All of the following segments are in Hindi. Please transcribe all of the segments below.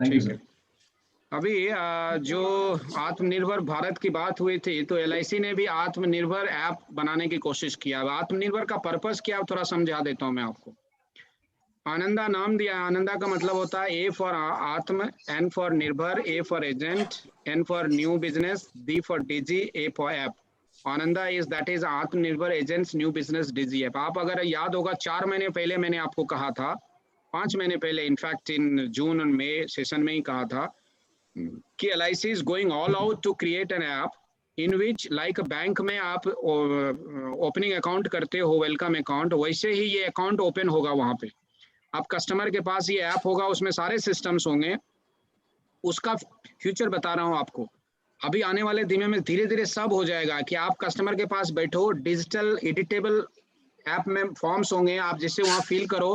थैंक यू ठीक सर। है। अभी जो आत्मनिर्भर भारत की बात हुई थी, तो एलआईसी ने भी आत्मनिर्भर ऐप बनाने की कोशिश किया। अब आत्मनिर्भर का पर्पस क्या है, थोड़ा समझा देता हूँ मैं आपको। आनंदा नाम दिया है। आनंदा का मतलब होता है ए फॉर आत्म, एन फॉर निर्भर, A for agent, N for new business, D for digi, A for app. Ananda is that is आत्मनिर्भर agents new business digi app. आप अगर याद होगा 4 महीने पहले मैंने आपको कहा था, 5 महीने पहले, इनफैक्ट इन जून और मई सेशन में ही कहा था कि LIC is going all out to create an app in which like bank में आप ओपनिंग अकाउंट करते हो, वेलकम अकाउंट, वैसे ही ये अकाउंट ओपन होगा। वहां पे आप कस्टमर के पास ये ऐप होगा, उसमें सारे सिस्टम्स होंगे। उसका फ्यूचर बता रहा हूँ आपको। अभी आने वाले दिनों में धीरे धीरे सब हो जाएगा कि आप कस्टमर के पास बैठो, डिजिटल एडिटेबल ऐप में फॉर्म्स होंगे, आप जिससे वहां फिल करो,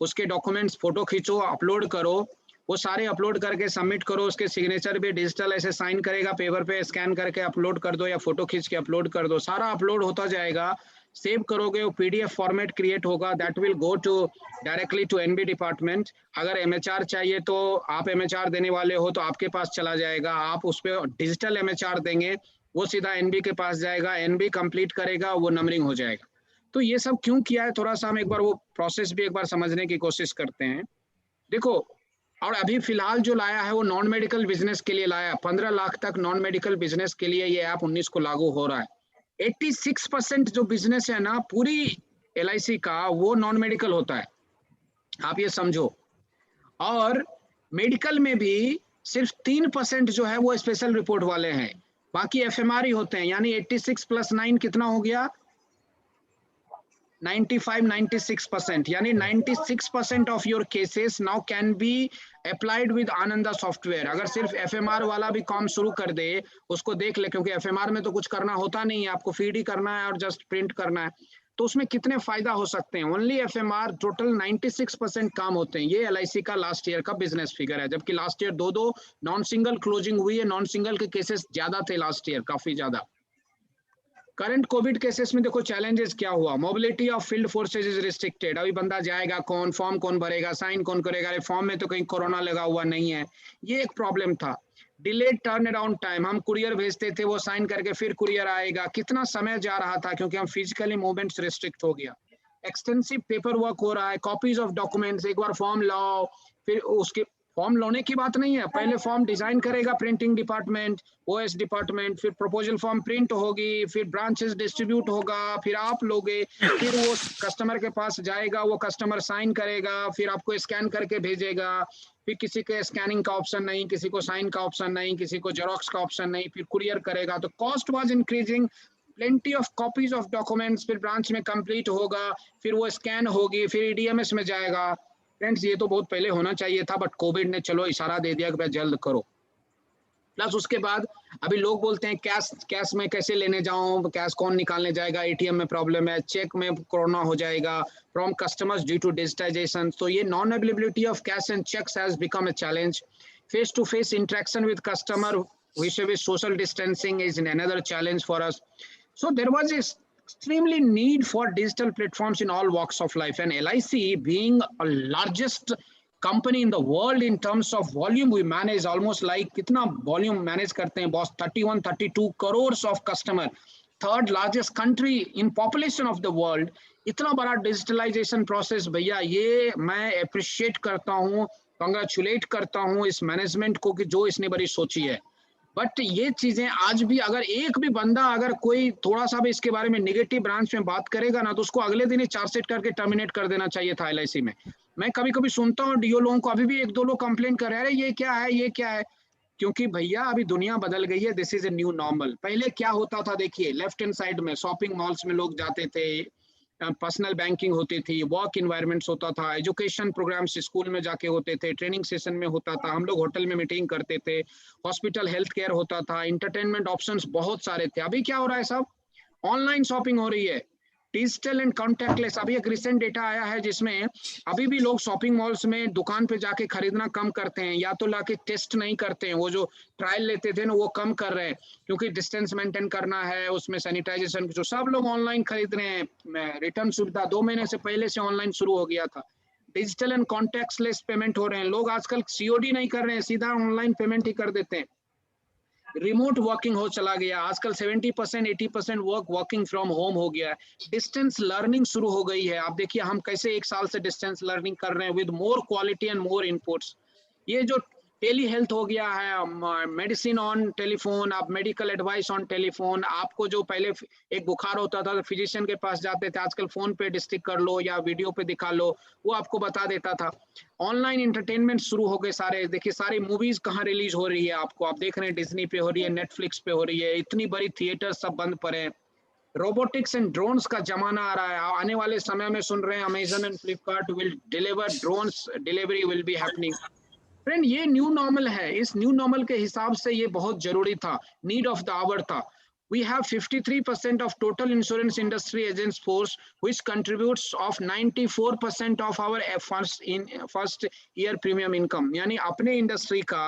उसके डॉक्यूमेंट्स फोटो खींचो, अपलोड करो, वो सारे अपलोड करके सबमिट करो। उसके सिग्नेचर भी डिजिटल ऐसे साइन करेगा, पेपर पे स्कैन करके अपलोड कर दो या फोटो खींच के अपलोड कर दो, सारा अपलोड होता जाएगा। सेव करोगे, वो PDF फॉर्मेट क्रिएट होगा, that will go to directly to NB department. अगर MHR चाहिए तो आप MHR देने वाले हो तो आपके पास चला जाएगा, आप उस पर डिजिटल MHR देंगे, वो सीधा NB के पास जाएगा, NB कंप्लीट करेगा, वो नंबरिंग हो जाएगा। तो ये सब क्यों किया है, थोड़ा सा हम एक बार वो प्रोसेस भी एक बार समझने की कोशिश करते हैं। देखो, और अभी फिलहाल जो लाया है वो नॉन मेडिकल बिजनेस के लिए लाया। 15 लाख तक नॉन मेडिकल बिजनेस के लिए ये ऐप 19 को लागू हो रहा है। 86% जो बिजनेस है ना पूरी LIC का, वो नॉन मेडिकल होता है, आप ये समझो। और मेडिकल में भी सिर्फ 3% जो है वो स्पेशल रिपोर्ट वाले हैं, बाकी FMR ही होते हैं। यानी 86 + 9 कितना हो गया, 96%। यानी 96% of your cases now can be applied with Ananda software. अगर सिर्फ FMR वाला भी काम शुरू कर दे, उसको देख ले, क्योंकि FMR में तो कुछ करना होता नहीं है, आपको फीड ही करना है और जस्ट प्रिंट करना है। तो उसमें कितने फायदा हो सकते हैं, ओनली FMR टोटल 96% काम होते हैं। ये LIC का लास्ट ईयर का बिजनेस फिगर है, जबकि लास्ट ईयर दो नॉन सिंगल क्लोजिंग हुई है। नॉन सिंगल के केसेस ज्यादा थे लास्ट ईयर, काफी ज्यादा। करंट कोविड केसेस में देखो चैलेंजेस क्या हुआ, mobility of field forces is restricted. अभी बंदा जाएगा कौन, फॉर्म कौन भरेगा, साइन कौन करेगा, फॉर्म में तो कहीं कोरोना लगा हुआ नहीं है, ये एक प्रॉब्लम था। डिलेड टर्न अराउंड टाइम, हम कुरियर भेजते थे, वो साइन करके फिर कुरियर आएगा, कितना समय जा रहा था, क्योंकि हम फिजिकली मूवमेंट्स रिस्ट्रिक्ट हो गया। एक्सटेंसिव पेपर वर्क हो रहा है, कॉपीज ऑफ डॉक्यूमेंट्स, एक बार फॉर्म लाओ, फिर उसके फॉर्म लाने की बात नहीं है, पहले फॉर्म डिजाइन करेगा प्रिंटिंग डिपार्टमेंट, OS डिपार्टमेंट, फिर प्रपोजल फॉर्म प्रिंट होगी, फिर ब्रांचेस डिस्ट्रीब्यूट होगा, फिर आप लोगे, फिर वो कस्टमर के पास जाएगा, वो कस्टमर साइन करेगा, फिर आपको स्कैन करके भेजेगा, फिर किसी के स्कैनिंग का ऑप्शन नहीं, किसी को साइन का ऑप्शन नहीं, किसी को जेरोक्स का ऑप्शन नहीं, फिर कुरियर करेगा। तो cost was increasing, plenty of copies of documents, फिर ब्रांच में कंप्लीट होगा, फिर वो स्कैन होगी, फिर EDMS में जाएगा। फ्रेंड्स, ये तो बहुत पहले होना चाहिए था, बट कोविड ने चलो इशारा दे दिया कि भाई जल्द करो। प्लस उसके बाद अभी लोग बोलते हैं कैश में कैसे लेने जाऊं, कैश कौन निकालने जाएगा, ATM में प्रॉब्लम है, चेक में कोरोना हो जाएगा from customers due to digitisation. तो ये non availability of cash and cheques has become a challenge. Face to face interaction with customer with social distancing is another challenge for us. So there was a extremely need for digital platforms in all walks of life, and LIC being a largest company in the world in terms of volume, we manage almost like कितना volume manage करते हैं boss, 31-32 crores of customer, third largest country in population of the world. इतना बड़ा डिजिटलाइजेशन प्रोसेस, भैया ये मैं अप्रिशिएट करता हूँ, कंग्रेचुलेट करता हूँ इस मैनेजमेंट को कि जो इसने बड़ी सोची है। बट ये चीजें आज भी, अगर एक भी बंदा, अगर कोई थोड़ा सा भी इसके बारे में नेगेटिव ब्रांच में बात करेगा ना, तो उसको अगले दिन ही चार्जशीट करके टर्मिनेट कर देना चाहिए था LIC में। मैं कभी कभी सुनता हूँ DO लोगों को, अभी भी 1-2 लोग कंप्लेन कर रहे हैं, ये क्या है, ये क्या है। क्योंकि भैया अभी दुनिया बदल गई है, this is a new normal. पहले क्या होता था, देखिए लेफ्ट हैंड साइड में शॉपिंग मॉल्स में लोग जाते थे, पर्सनल बैंकिंग होती थी, वर्क इन्वायरमेंट्स होता था, एजुकेशन प्रोग्राम्स स्कूल में जाके होते थे, ट्रेनिंग सेशन में होता था, हम लोग होटल में मीटिंग करते थे, हॉस्पिटल हेल्थ केयर होता था, इंटरटेनमेंट ऑप्शंस बहुत सारे थे। अभी क्या हो रहा है, सब ऑनलाइन शॉपिंग हो रही है, डिजिटल एंड कॉन्टैक्टलेस। अभी एक रिसेंट डेटा आया है जिसमें अभी भी लोग शॉपिंग मॉल्स में दुकान पे जाके खरीदना कम करते हैं, या तो लाके टेस्ट नहीं करते हैं, वो जो ट्रायल लेते थे ना वो कम कर रहे हैं, क्योंकि डिस्टेंस मेंटेन करना है, उसमें सैनिटाइजेशन, जो सब लोग ऑनलाइन खरीद रहे हैं। रिटर्न सुविधा 2 महीने से पहले से ऑनलाइन शुरू हो गया था। डिजिटल एंड कॉन्टैक्टलेस पेमेंट हो रहे हैं, लोग आजकल सीओडी नहीं कर रहे हैं, सीधा ऑनलाइन पेमेंट ही कर देते हैं। रिमोट वर्किंग हो चला गया, आजकल 70% 80% वर्किंग फ्रॉम होम हो गया है। डिस्टेंस लर्निंग शुरू हो गई है। आप देखिए हम कैसे 1 साल से डिस्टेंस लर्निंग कर रहे हैं with more quality and more inputs. ये जो टेली हेल्थ हो गया है, मेडिसिन ऑन टेलीफोन, आप मेडिकल एडवाइस ऑन टेलीफोन, आपको जो पहले एक बुखार होता था तो फिजिशियन के पास जाते थे, आजकल फोन पे डिस्ट्रिक्ट कर लो या वीडियो पे दिखा लो, वो आपको बता देता था। ऑनलाइन एंटरटेनमेंट शुरू हो गए सारे, देखिए सारी मूवीज कहाँ रिलीज हो रही है, आपको आप देख रहे हैं डिज्नी पे हो रही है, नेटफ्लिक्स पे हो रही है, इतनी बड़ी थिएटर सब बंद पड़े हैं। रोबोटिक्स एंड ड्रोन्स का जमाना आ रहा है, आने वाले समय में सुन रहे हैं Amazon and Flipkart will deliver drones, delivery will be happening. Friend ये न्यू नॉर्मल है, इस न्यू नॉर्मल के हिसाब से ये बहुत जरूरी था, नीड ऑफ द आवर था। We have 53% of total insurance industry agents force, which contributes of 94% of our first year premium income। यानी अपने इंडस्ट्री का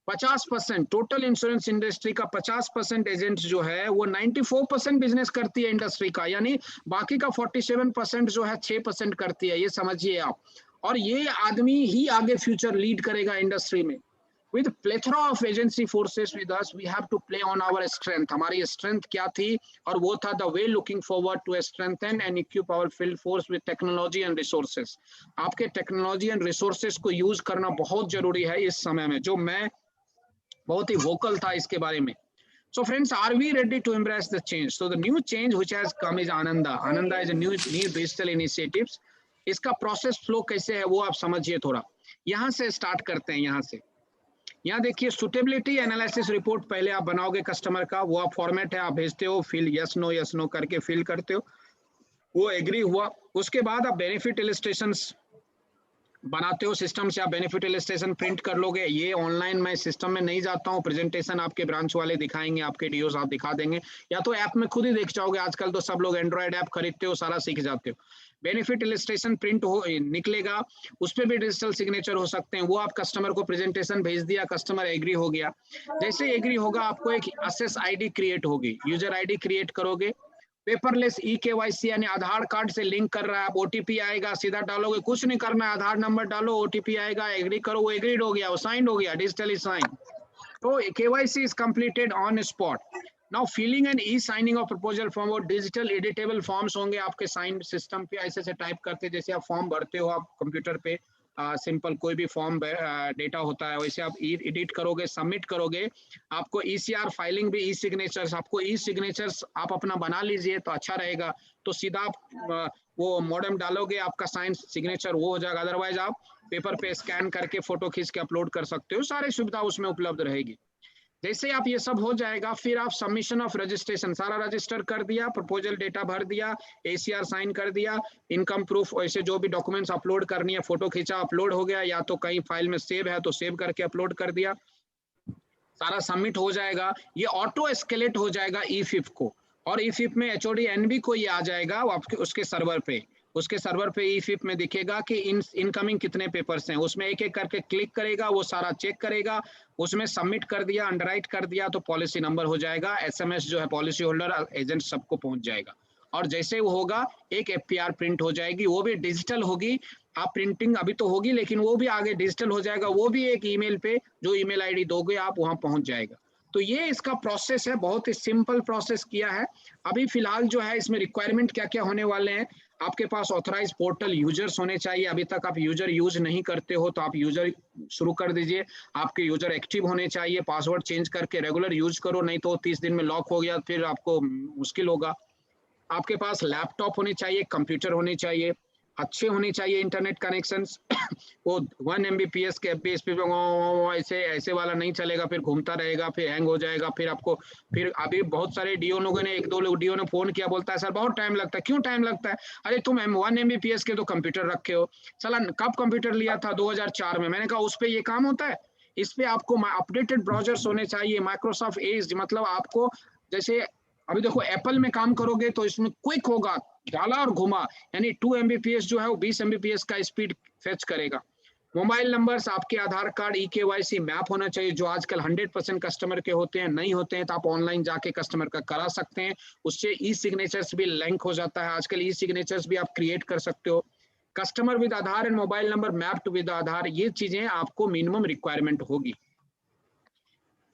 50%, टोटल इंश्योरेंस इंडस्ट्री का 50% एजेंट जो है वो 94% बिजनेस करती है इंडस्ट्री का, यानी बाकी का 47% जो है 6% करती है, ये समझिए आप। और ये आदमी ही आगे फ्यूचर लीड करेगा इंडस्ट्री में। With plethora of agency forces with us, we have to play on our strength। हमारी strength क्या थी, और वो था the way looking forward to strengthen and equip our field force with technology and resources। आपके technology and resources को use करना बहुत जरूरी है इस समय में, जो मैं बहुत ही vocal था इसके बारे में। So friends, are we ready to embrace the change? So the new change which has come is Ananda। Ananda is a new digital initiatives। इसका प्रोसेस फ्लो कैसे है वो आप समझिए थोड़ा। यहाँ से स्टार्ट करते हैं, यहाँ से यहाँ देखिए सुटेबिलिटी एनालिसिस रिपोर्ट पहले आप बनाओगे कस्टमर का, वो आप फॉर्मेट है, आप भेजते हो, फिल यस नो करके फिल करते हो, वो एग्री हुआ। उसके बाद आप बेनिफिट इलस्ट्रेशंस बनाते हो, सिस्टम से आप बेनिफिट इलस्ट्रेशन प्रिंट कर लोगे। ये ऑनलाइन मैं सिस्टम में नहीं जाता हूँ, प्रेजेंटेशन आपके ब्रांच वाले दिखाएंगे, आपके डीओस आप दिखा देंगे, या तो ऐप में खुद ही देख जाओगे, आजकल तो सब लोग एंड्रॉइड ऐप खरीदते हो, सारा सीख जाते हो। बेनिफिट इलस्ट्रेशन प्रिंट हो निकलेगा, उस पर भी डिजिटल सिग्नेचर हो सकते हैं, वो आप कस्टमर को प्रेजेंटेशन भेज दिया, कस्टमर एग्री हो गया। जैसे एग्री होगा आपको एक असेस आईडी क्रिएट होगी, यूजर आईडी क्रिएट करोगे, पेपरलेस ई-केवाईसी यानी आधार कार्ड से लिंक कर रहा है, ओटीपी आएगा, सीधा डालोगे, कुछ नहीं करना है, आधार नंबर डालो, ओटीपी आएगा, एग्री करो, वो एग्रीड हो गया, वो साइंड हो गया, डिजिटली साइन। तो KYC is completed on spot. Now filling and e signing of proposal form, और डिजिटल एडिटेबल फॉर्म्स होंगे आपके साइन सिस्टम पे, ऐसे से टाइप करते, जैसे आप फॉर्म भरते हो आप कंप्यूटर पे, सिंपल कोई भी फॉर्म डेटा होता है, वैसे आप एडिट करोगे, सबमिट करोगे, आपको ईसीआर फाइलिंग भी, ई सिग्नेचर्स, आपको ई सिग्नेचर्स आप अपना बना लीजिए तो अच्छा रहेगा। तो सीधा आप वो मॉडेम डालोगे, आपका साइन सिग्नेचर वो हो जाएगा, अदरवाइज आप पेपर पे स्कैन करके फोटो खींच के अपलोड कर सकते हो, सारी सुविधा उसमें उपलब्ध रहेगी। जैसे आप ये सब हो जाएगा, फिर आप सबमिशन ऑफ रजिस्ट्रेशन, सारा रजिस्टर कर दिया, प्रपोजल डेटा भर दिया, एसीआर साइन कर दिया, इनकम प्रूफ, ऐसे जो भी डॉक्यूमेंट्स अपलोड करनी है, फोटो खींचा अपलोड हो गया, या तो कहीं फाइल में सेव है तो सेव करके अपलोड कर दिया, सारा सबमिट हो जाएगा। ये ऑटो एस्केलेट हो जाएगा ई-फिप को, और ई-फिप में एचओडी एनबी को ये आ जाएगा आपके उसके सर्वर पे, उसके सर्वर पे ई-फिप में दिखेगा कि इनकमिंग कितने पेपर्स हैं, उसमें एक एक करके क्लिक करेगा, वो सारा चेक करेगा, उसमें सबमिट कर दिया, अंडरराइट कर दिया तो पॉलिसी नंबर हो जाएगा, एसएमएस जो है पॉलिसी होल्डर एजेंट सबको पहुंच जाएगा। और जैसे वो होगा एक एफपीआर प्रिंट हो जाएगी, वो भी डिजिटल होगी। आप प्रिंटिंग अभी तो होगी लेकिन वो भी आगे डिजिटल हो जाएगा, वो भी एक ईमेल पे, जो ईमेल आईडी दोगे आप वहां पहुंच जाएगा। तो ये इसका प्रोसेस है, बहुत ही सिंपल प्रोसेस किया है। अभी फिलहाल जो है इसमें रिक्वायरमेंट क्या क्या होने वाले हैं, आपके पास ऑथराइज पोर्टल यूजर्स होने चाहिए, अभी तक आप यूजर यूज नहीं करते हो तो आप यूजर शुरू कर दीजिए, आपके यूजर एक्टिव होने चाहिए, पासवर्ड चेंज करके रेगुलर यूज करो, नहीं तो 30 दिन में लॉक हो गया फिर आपको मुश्किल होगा। आपके पास लैपटॉप होने चाहिए, कंप्यूटर होने चाहिए, अच्छे होने चाहिए इंटरनेट कनेक्शंस वो 1 Mbps के एफपीएस पे ऐसे ऐसे वाला नहीं चलेगा, फिर घूमता रहेगा, फिर हैंग हो जाएगा, फिर आपको फिर अभी बहुत सारे डीओ लोगों ने, 1-2 लोग डीओ ने फोन किया, बोलता है सर बहुत टाइम लगता है। क्यों टाइम लगता है? अरे तुम 1 Mbps के तो कंप्यूटर रखे हो, चला कब कंप्यूटर लिया था? 2004 में। मैंने कहा उस पर ये काम होता है? इस पे आपको अपडेटेड ब्राउजर्स होने चाहिए, माइक्रोसॉफ्ट एज, मतलब आपको जैसे अभी देखो एप्पल में काम करोगे तो इसमें क्विक होगा, डाला और घुमा, यानी 2 Mbps जो है वो 20 Mbps का स्पीड फेच करेगा। मोबाइल नंबर्स, आपके आधार कार्ड, ई-केवाईसी मैप होना चाहिए, जो आजकल 100% कस्टमर के होते हैं, नहीं होते हैं तो आप ऑनलाइन जाके कस्टमर का करा सकते हैं, उससे ई सिग्नेचर्स भी लिंक हो जाता है, आजकल ई सिग्नेचर्स भी आप क्रिएट कर सकते हो। Customer with Aadhaar and mobile number mapped with Aadhaar, ये चीजें आपको मिनिमम रिक्वायरमेंट होगी।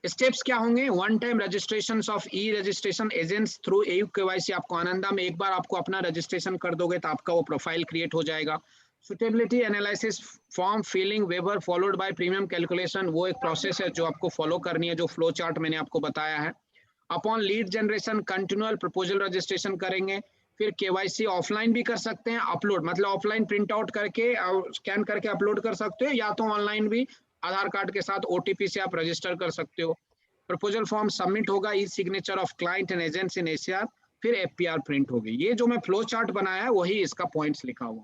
स्टेप्स क्या होंगे? One time registration of e registration agents through AU KYC. आपको आनंदा में एक बार आपको अपना रजिस्ट्रेशन कर दोगे तो आपका वो प्रोफाइल क्रिएट हो जाएगा। सुटेबिलिटी एनालिसिस फॉर्म फिलिंग वेबर फॉलोड बाय प्रीमियम कैलकुलेशन, वो एक प्रोसेस है जो आपको फॉलो करनी है, जो फ्लो चार्ट मैंने आपको बताया है। Upon lead generation continual proposal registration करेंगे। फिर केवाईसी ऑफलाइन भी कर सकते हैं, अपलोड मतलब ऑफलाइन प्रिंट आउट करके स्कैन करके अपलोड कर सकते हो, या तो ऑनलाइन भी आधार कार्ड के साथ ओटीपी से आप रजिस्टर कर सकते हो। प्रपोजल फॉर्म सबमिट होगा, e signature of client and agents in ACR, फिर एफपीआर प्रिंट होगी। ये जो मैं फ्लो चार्ट बनाया है वही इसका पॉइंट्स लिखा हुआ।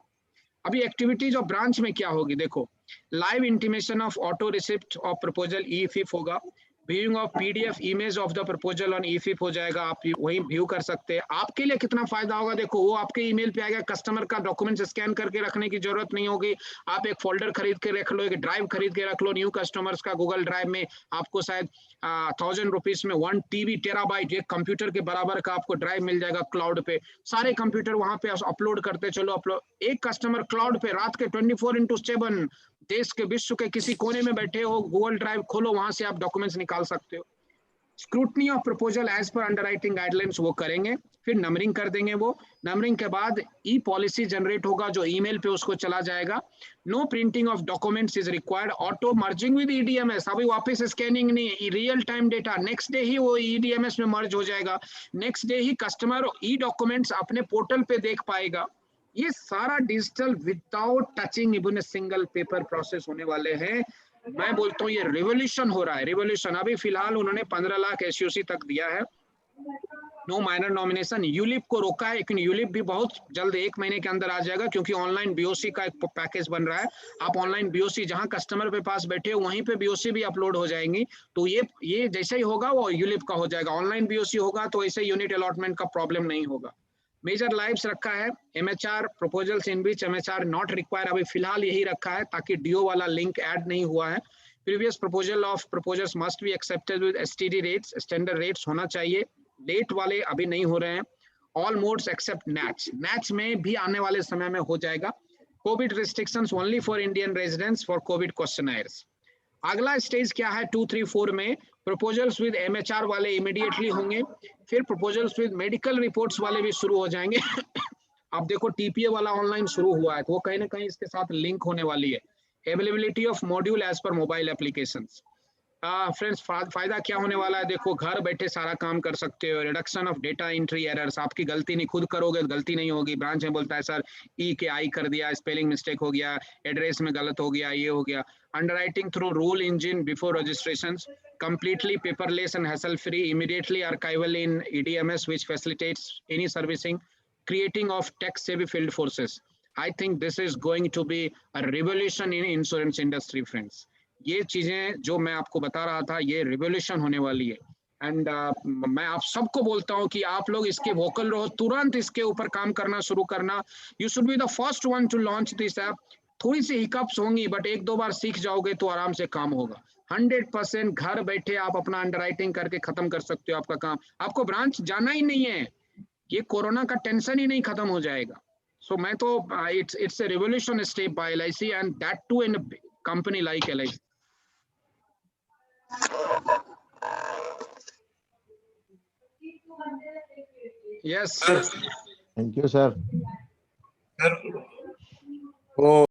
अभी एक्टिविटीज ऑफ ब्रांच में क्या होगी देखो, live intimation of auto receipt of proposal e fif होगा। Viewing of PDF image of the proposal on e fif हो जाएगा, आप वही व्यू कर सकते हैं। आपके लिए कितना फायदा होगा देखो, वो आपके ईमेल पे आएगा, कस्टमर का डॉक्यूमेंट स्कैन करके रखने की जरूरत नहीं होगी। आप एक फोल्डर खरीद के रख लो, एक ड्राइव खरीद के रख लो, न्यू कस्टमर्स का गूगल ड्राइव में आपको शायद 1000 रुपीज में 1 TB टेराबाइट, एक कंप्यूटर के बराबर का आपको ड्राइव मिल जाएगा क्लाउड पे। सारे कंप्यूटर वहां पे अपलोड करते चलो, अपलोड एक कस्टमर क्लाउड पे रात के 24/7 देश के विश्व के किसी कोने में बैठे हो, गूगल ड्राइव खोलो, वहां से आप डॉक्यूमेंट्स निकाल सकते हो। Scrutiny of proposal as per underwriting guidelines वो करेंगे, फिर नंबरिंग कर देंगे। वो नंबरिंग के बाद ई पॉलिसी जनरेट होगा जो ईमेल पे उसको चला जाएगा। No printing of documents is required, auto merging with EDMS, अभी वापस स्कैनिंग नहीं, real time data next day ही वो ईडीएमएस में मर्ज हो जाएगा। नेक्स्ट डे ही कस्टमर ई डॉक्यूमेंट्स अपने पोर्टल पे देख पाएगा। ये सारा digital without touching even single paper process होने वाले हैं। मैं बोलता हूँ ये रिवोल्यूशन हो रहा है, रिवोल्यूशन। अभी फिलहाल उन्होंने 15 लाख एसयूसी तक दिया है, नो माइनर नॉमिनेशन। यूलिप को रोका है, लेकिन यूलिप भी बहुत जल्द 1 महीने के अंदर आ जाएगा, क्योंकि ऑनलाइन बीओसी का एक पैकेज बन रहा है। आप ऑनलाइन बीओसी जहां कस्टमर पे पास बैठे हो वहीं पे बीओसी भी अपलोड हो जाएंगी। तो ये जैसे ही होगा वो यूलिप का हो जाएगा। ऑनलाइन बीओसी होगा तो ऐसे यूनिट अलॉटमेंट का प्रॉब्लम नहीं होगा। मेजर लाइव्स रखा है, MHR proposals in beach MHR not require, अभी फिलहाल यही रखा है ताकि डीओ वाला लिंक ऐड नहीं हुआ है। Previous proposal of proposals must be accepted with STD rates, standard rates होना चाहिए। डेट वाले अभी नहीं हो रहे हैं। ऑल मोड्स एक्सेप्ट नैच, नैच में भी आने वाले समय में हो जाएगा। Covid restrictions only for Indian residents for Covid questioners. अगला स्टेज क्या है 2, 3, 4 में? प्रपोजल्स विद एमएचआर वाले इमीडिएटली होंगे, फिर प्रपोजल्स विद मेडिकल रिपोर्ट्स वाले भी शुरू हो जाएंगे। अब देखो टीपीए वाला ऑनलाइन शुरू हुआ है, तो वो कहीं ना कहीं इसके साथ लिंक होने वाली है। Availability of module as per mobile applications. Friends फायदा क्या होने वाला है देखो, घर बैठे सारा काम कर सकते हो। Reduction of data entry errors, आपकी गलती नहीं, खुद करोगे गलती नहीं होगी। ब्रांच में बोलता है सर ई के आई कर दिया, स्पेलिंग मिस्टेक हो गया, एड्रेस में गलत हो गया, ये हो गया। Underwriting through rule engine before registration, completely paperless and hassle free, immediately archival in EDMS which facilitates any servicing, creating of tech savvy field forces. I think this is going to be a revolution in insurance industry friends. ये चीजें जो मैं आपको बता रहा था ये रिवोल्यूशन होने वाली है। एंड मैं आप सबको बोलता हूँ कि आप लोग इसके वोकल रहो, तुरंत इसके ऊपर काम करना शुरू करना। You should be the first one two launch this app. थोड़ी सी हिकअप्स होंगी बट 1-2 बार सीख जाओगे तो आराम से काम होगा। 100% घर बैठे आप अपना अंडरराइटिंग करके खत्म कर सकते हो आपका काम। आपको ब्रांच जाना ही नहीं है, ये कोरोना का टेंशन ही नहीं खत्म हो जाएगा। सो मैं तो it's a revolution step by LIC and that too in company like LIC. Yes. Thank you, sir. Oh.